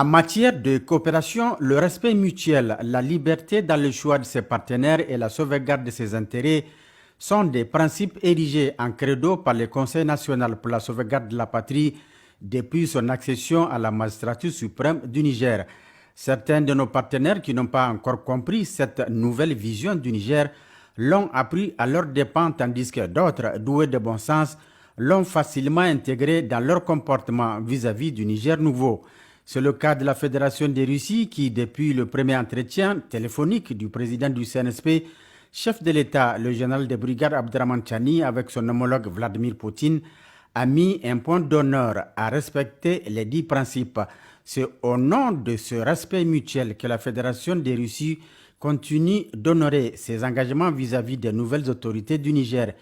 En matière de coopération, le respect mutuel, la liberté dans le choix de ses partenaires et la sauvegarde de ses intérêts sont des principes érigés en credo par le Conseil national pour la sauvegarde de la patrie depuis son accession à la magistrature suprême du Niger. Certains de nos partenaires qui n'ont pas encore compris cette nouvelle vision du Niger l'ont appris à leurs dépens, tandis que d'autres, doués de bon sens, l'ont facilement intégré dans leur comportement vis-à-vis du Niger nouveau. C'est le cas de la Fédération de Russie qui, depuis le premier entretien téléphonique du président du CNSP, chef de l'État, le général de brigade Abdraman Chani, avec son homologue Vladimir Poutine, a mis un point d'honneur à respecter les 10 principes. C'est au nom de ce respect mutuel que la Fédération de Russie continue d'honorer ses engagements vis-à-vis des nouvelles autorités du Niger.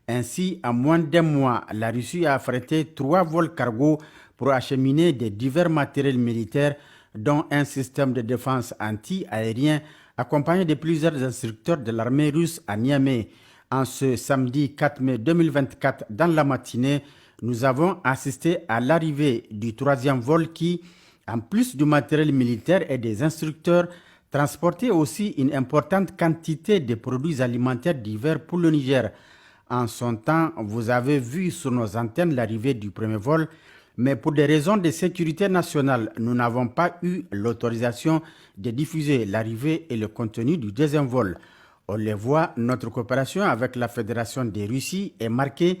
Ainsi, en moins d'un mois, la Russie a affrété 3 vols cargo pour acheminer des divers matériels militaires, dont un système de défense anti-aérien accompagné de plusieurs instructeurs de l'armée russe à Niamey. En ce samedi 4 mai 2024, dans la matinée, nous avons assisté à l'arrivée du 3e vol qui, en plus du matériel militaire et des instructeurs, transportait aussi une importante quantité de produits alimentaires divers pour le Niger. En son temps, vous avez vu sur nos antennes l'arrivée du premier vol, mais pour des raisons de sécurité nationale, nous n'avons pas eu l'autorisation de diffuser l'arrivée et le contenu du deuxième vol. On le voit, notre coopération avec la Fédération de Russie est marquée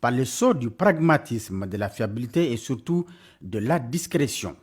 par le sceau du pragmatisme, de la fiabilité et surtout de la discrétion.